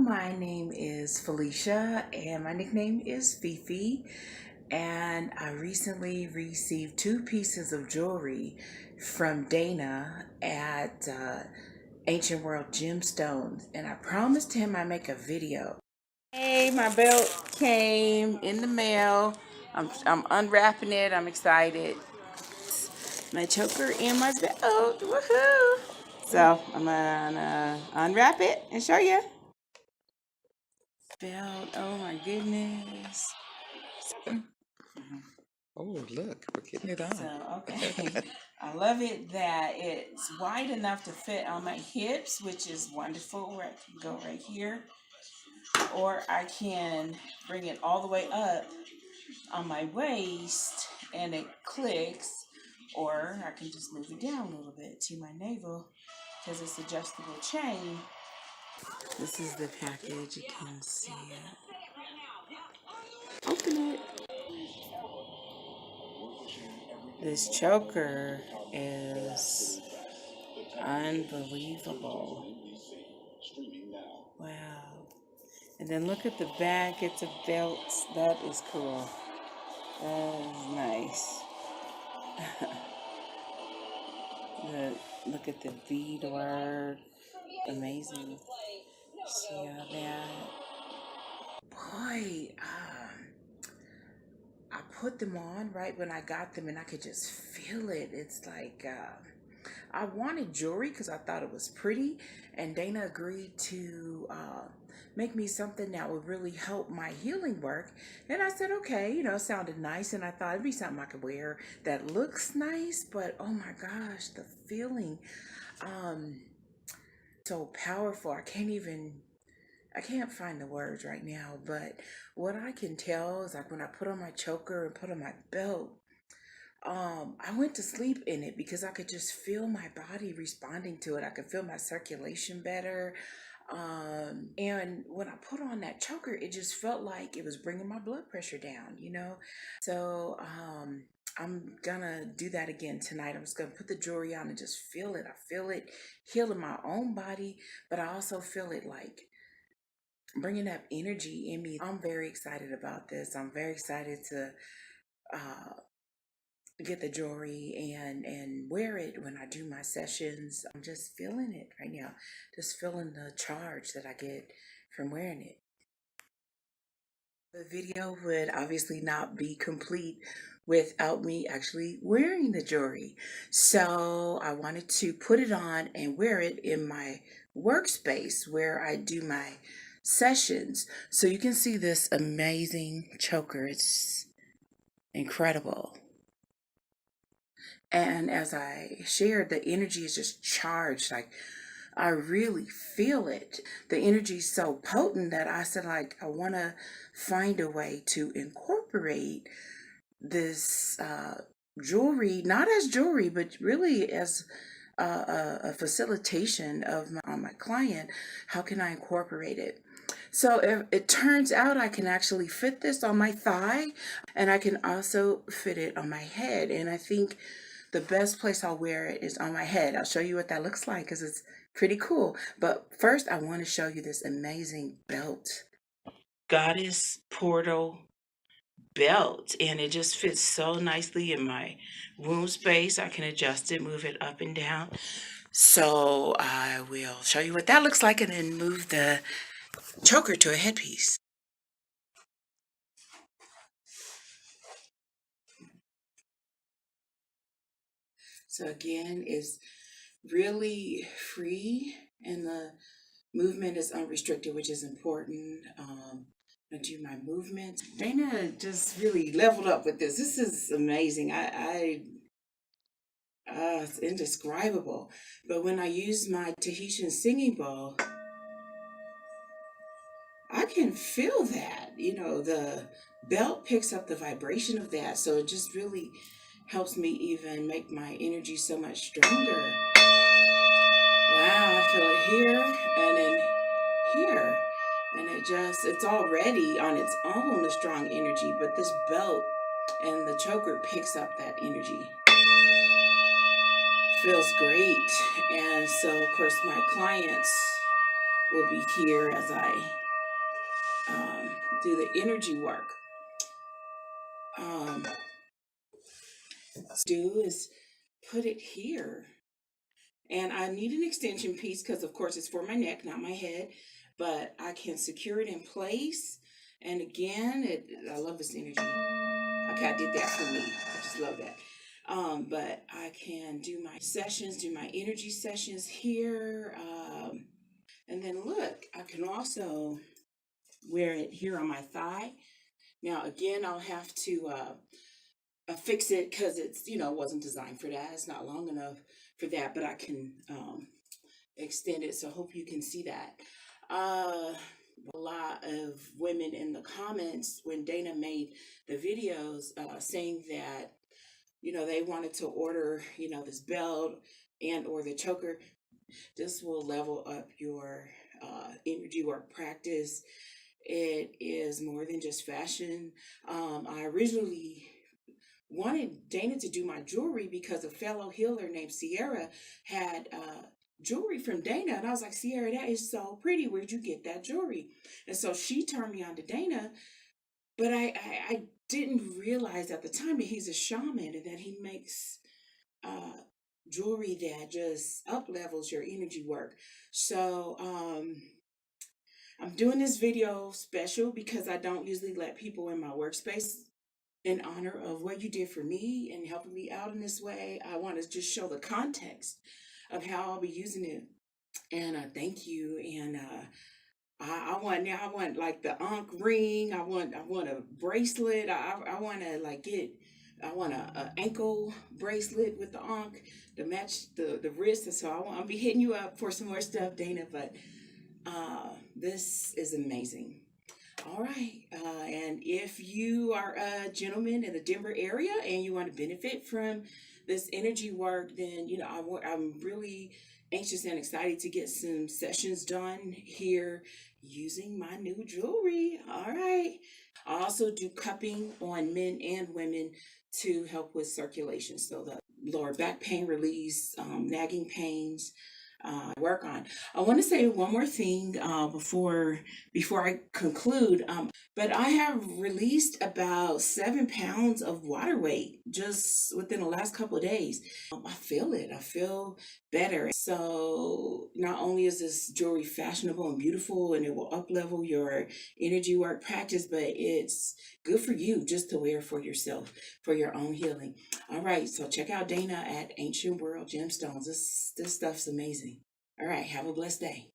my name is Felicia and my nickname is Fifi, and I recently received two pieces of jewelry from Dana at Ancient World Gemstones, and I promised him I'd make a video. Hey, my belt came in the mail. I'm unwrapping it. I'm excited. My choker and my belt. Woohoo! So I'm gonna unwrap it and show you. Belt. Oh my goodness. Oh, look, we're getting it on. So, okay. I love it that it's wide enough to fit on my hips, which is wonderful. Where I can go right here. Or I can bring it all the way up on my waist and it clicks. Or I can just move it down a little bit to my navel because it's adjustable chain. This is the package. You can see it. Open it. This choker is unbelievable. Wow. And then look at the back. It's a belt. That is cool. That is nice. Look at the beadwork. Amazing. See all that? Boy, I put them on right when I got them and I could just feel it. It's like I wanted jewelry because I thought it was pretty, and Dana agreed to make me something that would really help my healing work. And I said, okay, it sounded nice, and I thought it'd be something I could wear that looks nice, but oh my gosh, the feeling, so powerful. I can't find the words right now, but what I can tell is like when I put on my choker and put on my belt, I went to sleep in it because I could just feel my body responding to it. I could feel my circulation better. And when I put on that choker, it just felt like it was bringing my blood pressure down. So, I'm gonna do that again tonight. I'm just gonna put the jewelry on and just feel it. I feel it healing my own body, but I also feel it like bringing up energy in me. I'm very excited about this. I'm very excited to uh, get the jewelry and wear it when I do my sessions. I'm just feeling it right now, just feeling the charge that I get from wearing it. The video would obviously not be complete without me actually wearing the jewelry. So I wanted to put it on and wear it in my workspace where I do my sessions. So you can see this amazing choker. It's incredible. And as I shared, the energy is just charged. Like I really feel it. The energy is so potent that I said, like, I want to find a way to incorporate this jewelry, not as jewelry, but really as a facilitation of my client. How can I incorporate it? So if it turns out I can actually fit this on my thigh, and I can also fit it on my head. And I think the best place I'll wear it is on my head. I'll show you what that looks like because it's pretty cool. But first, I want to show you this amazing belt. Goddess Portal belt, and it just fits so nicely in my womb space. I can adjust it, move it up and down. So I will show you what that looks like and then move the choker to a headpiece. So again, it's really free and the movement is unrestricted, which is important. I do my movements. Dana just really leveled up with this. This is amazing. It's indescribable. But when I use my Tahitian singing bowl, I can feel that. The belt picks up the vibration of that. So it just really helps me even make my energy so much stronger. Wow, I feel it here and then here. And it's already on its own a strong energy, but this belt and the choker picks up that energy. Feels great. And so, of course, my clients will be here as I do the energy work. Um, do is put it here. And I need an extension piece because, of course, it's for my neck, not my head, but I can secure it in place. And again, I love this energy. Okay, I did that for me. I just love that. But I can do my sessions, do my energy sessions here. And then look, I can also wear it here on my thigh. Now, again, I'll have to fix it because it's, wasn't designed for that. It's not long enough for that, but I can extend it. So I hope you can see that. A lot of women in the comments when Dana made the videos saying that, they wanted to order, this belt and or the choker. This will level up your energy work practice. It is more than just fashion. I originally wanted Dana to do my jewelry because a fellow healer named Sierra had jewelry from Dana. And I was like, Sierra, that is so pretty. Where'd you get that jewelry? And so she turned me on to Dana. But I didn't realize at the time that he's a shaman and that he makes jewelry that just up levels your energy work. So I'm doing this video special because I don't usually let people in my workspace in honor of what you did for me and helping me out in this way. I want to just show the context of how I'll be using it. And thank you. And I want like the Ankh ring. I want a bracelet. I want to I want a ankle bracelet with the Ankh to match the wrist. So I'll be hitting you up for some more stuff, Dana. But this is amazing. All right. And if you are a gentleman in the Denver area and you want to benefit from this energy work, then, I'm really anxious and excited to get some sessions done here using my new jewelry. All right. I also do cupping on men and women to help with circulation. So the lower back pain release, nagging pains, work on. I want to say one more thing before I conclude. But I have released about 7 pounds of water weight just within the last couple of days. I feel it. I feel better. So not only is this jewelry fashionable and beautiful, and it will up level your energy work practice, but it's good for you just to wear for yourself for your own healing. All right, so check out Dana at Ancient World Gemstones. This stuff's amazing. All right, have a blessed day.